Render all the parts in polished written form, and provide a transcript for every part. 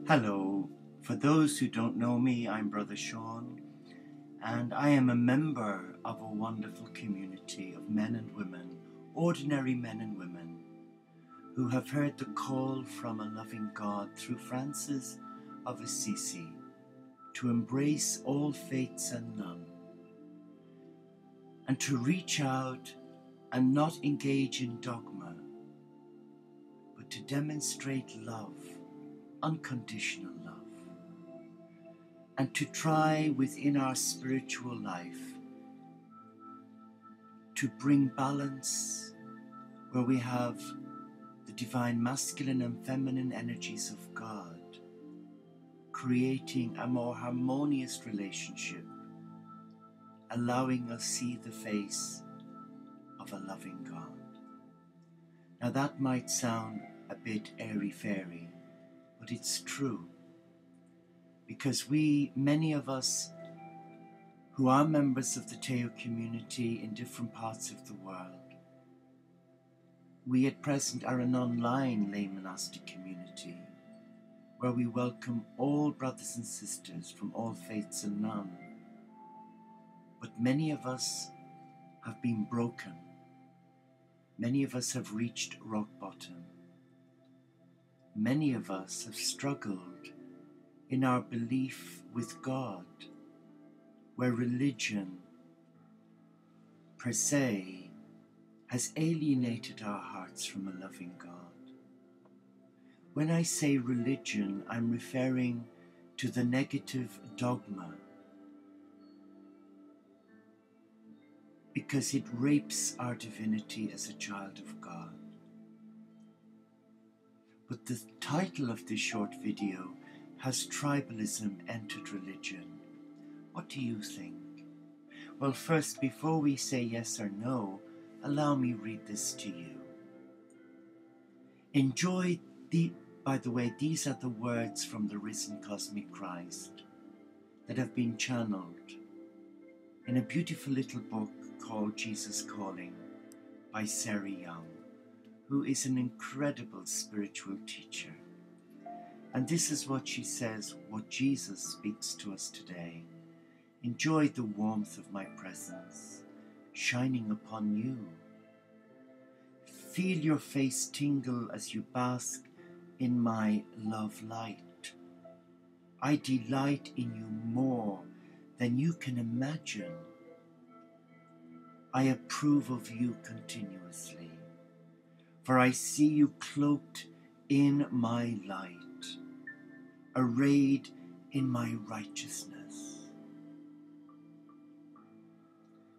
Hello. For those who don't know me, I'm Brother Sean, and I am a member of a wonderful community of men and women, ordinary men and women, who have heard the call from a loving God through Francis of Assisi to embrace all faiths and none, and to reach out and not engage in dogma, but to demonstrate love, unconditional love, and to try within our spiritual life to bring balance where we have the divine masculine and feminine energies of God, creating a more harmonious relationship, allowing us see the face of a loving God. Now that might sound a bit airy-fairy, but it's true, because many of us who are members of the Teo community in different parts of the world, we at present are an online lay monastic community where we welcome all brothers and sisters from all faiths and none. But many of us have been broken. Many of us have reached rock bottom. Many of us have struggled in our belief with God, where religion per se has alienated our hearts from a loving God. When I say religion, I'm referring to the negative dogma, because it rapes our divinity as a child of God. But the title of this short video has Tribalism entered religion? What do you think? Well, first, before we say yes or no, allow me read this to you. By the way, these are the words from the risen cosmic Christ that have been channeled in a beautiful little book called Jesus Calling by Sarah Young, who is an incredible spiritual teacher. And this is what she says, what Jesus speaks to us today. Enjoy the warmth of my presence shining upon you. Feel your face tingle as you bask in my love light. I delight in you more than you can imagine. I approve of you continuously, for I see you cloaked in my light, arrayed in my righteousness.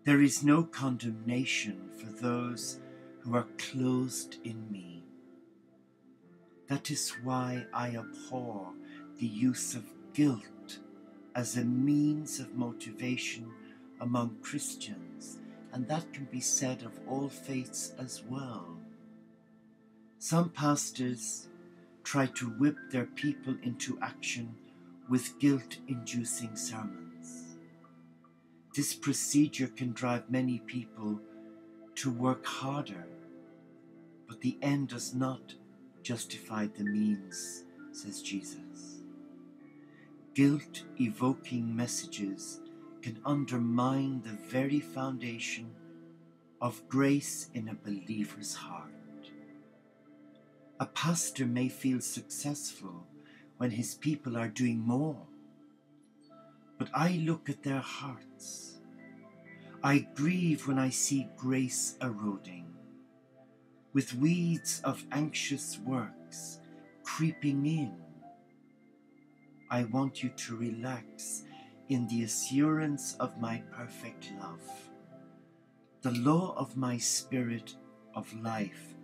There is no condemnation for those who are clothed in me. That is why I abhor the use of guilt as a means of motivation among Christians, and that can be said of all faiths as well. Some pastors try to whip their people into action with guilt-inducing sermons. This procedure can drive many people to work harder, but the end does not justify the means, says Jesus. Guilt-evoking messages can undermine the very foundation of grace in a believer's heart. A pastor may feel successful when his people are doing more, but I look at their hearts. I grieve when I see grace eroding, with weeds of anxious works creeping in. I want you to relax in the assurance of my perfect love. The law of my spirit of life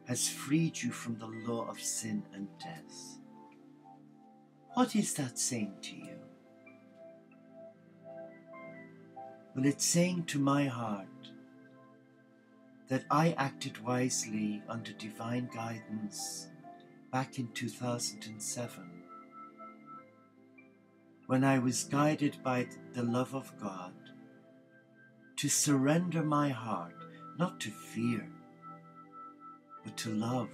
has freed you from the law of sin and death. What is that saying to you? Well, it's saying to my heart that I acted wisely under divine guidance back in 2007, when I was guided by the love of God to surrender my heart, not to fear, but to love.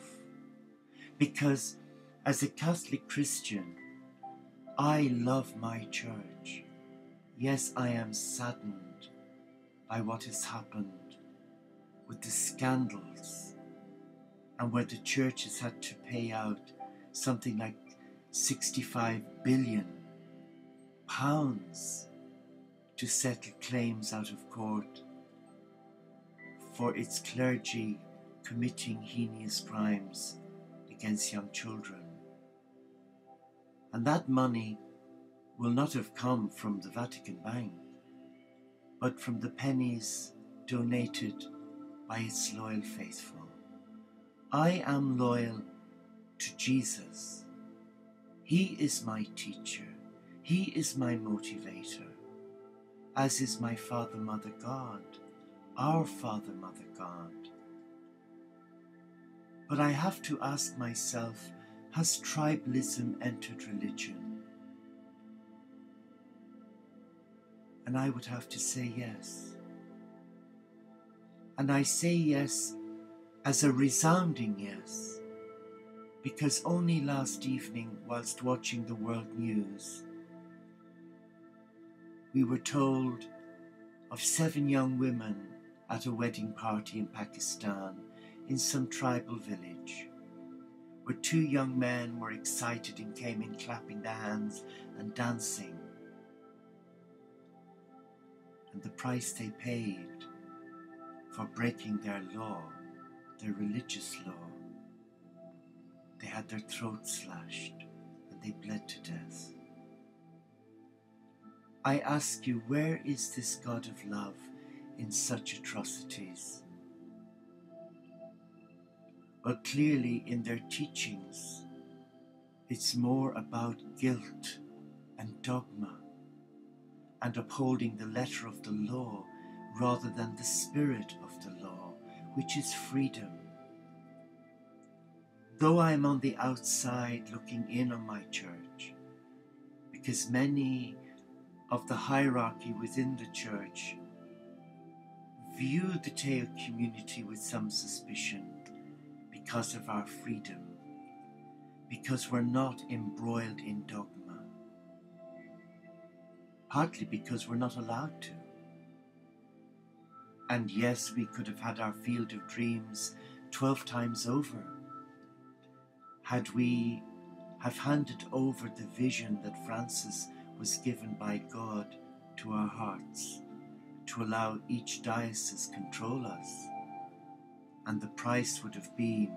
Because as a Catholic Christian, I love my church. Yes, I am saddened by what has happened with the scandals and where the church has had to pay out something like 65 billion pounds to settle claims out of court for its clergy committing heinous crimes against young children. And that money will not have come from the Vatican Bank, but from the pennies donated by its loyal faithful. I am loyal to Jesus. He is my teacher. He is my motivator, as is my Father, Mother, God, our Father, Mother, God. But I have to ask myself, has tribalism entered religion? And I would have to say yes. And I say yes as a resounding yes, because only last evening, whilst watching the world news, we were told of 7 young women at a wedding party in Pakistan in some tribal village, where 2 young men were excited and came in clapping their hands and dancing. And the price they paid for breaking their law, their religious law, they had their throats slashed and they bled to death. I ask you, where is this God of love in such atrocities? Well, clearly in their teachings, it's more about guilt and dogma and upholding the letter of the law rather than the spirit of the law, which is freedom. Though I am on the outside looking in on my church, because many of the hierarchy within the church view the Teo community with some suspicion because of our freedom, because we're not embroiled in dogma, partly because we're not allowed to. And yes, we could have had our field of dreams 12 times over had we have handed over the vision that Francis was given by God to our hearts, to allow each diocese control us, and the price would have been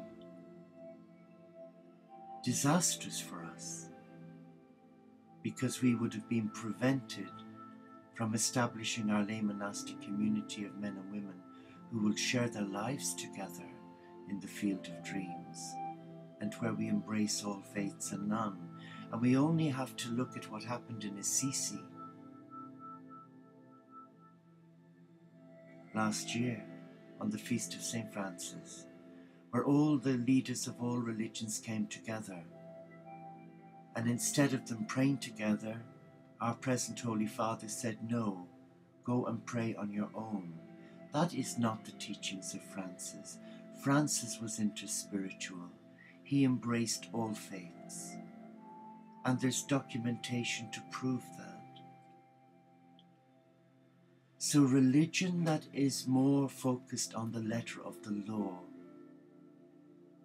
disastrous for us, because we would have been prevented from establishing our lay monastic community of men and women who will share their lives together in the field of dreams, and where we embrace all faiths and none. And we only have to look at what happened in Assisi last year on the feast of St. Francis, where all the leaders of all religions came together. And instead of them praying together, our present Holy Father said, no, go and pray on your own. That is not the teachings of Francis. Francis was interspiritual. He embraced all faiths. And there's documentation to prove that. So religion that is more focused on the letter of the law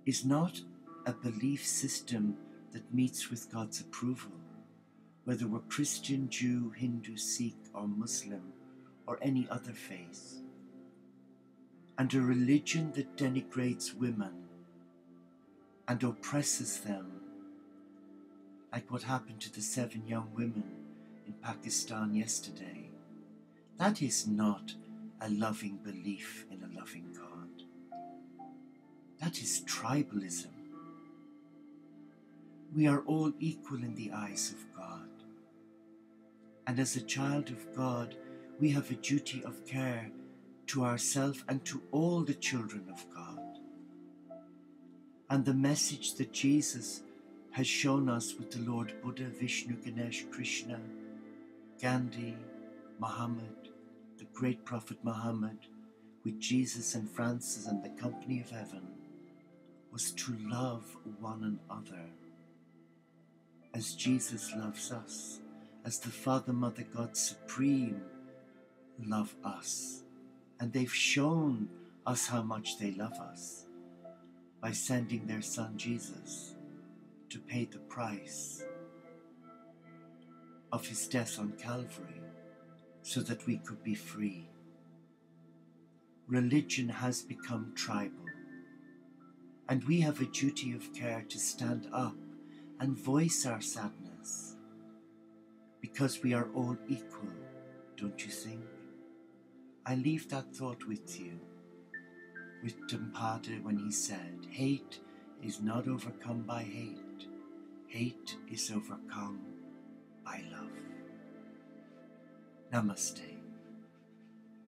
is not a belief system that meets with God's approval, whether we're Christian, Jew, Hindu, Sikh, or Muslim, or any other faith. And a religion that denigrates women and oppresses them, like what happened to the 7 young women in Pakistan yesterday, that is not a loving belief in a loving God. That is tribalism. We are all equal in the eyes of God. And as a child of God, we have a duty of care to ourselves and to all the children of God. And the message that Jesus has shown us with the Lord Buddha, Vishnu, Ganesh, Krishna, Gandhi, Muhammad, the great prophet Muhammad, with Jesus and Francis and the company of heaven, was to love one another as Jesus loves us, as the Father, Mother, God Supreme love us. And they've shown us how much they love us by sending their Son Jesus to pay the price of his death on Calvary so that we could be free. Religion has become tribal, and we have a duty of care to stand up and voice our sadness, because we are all equal, don't you think? I leave that thought with you, with Tempata when he said, hate is not overcome by hate. Hate is overcome by love. Namaste.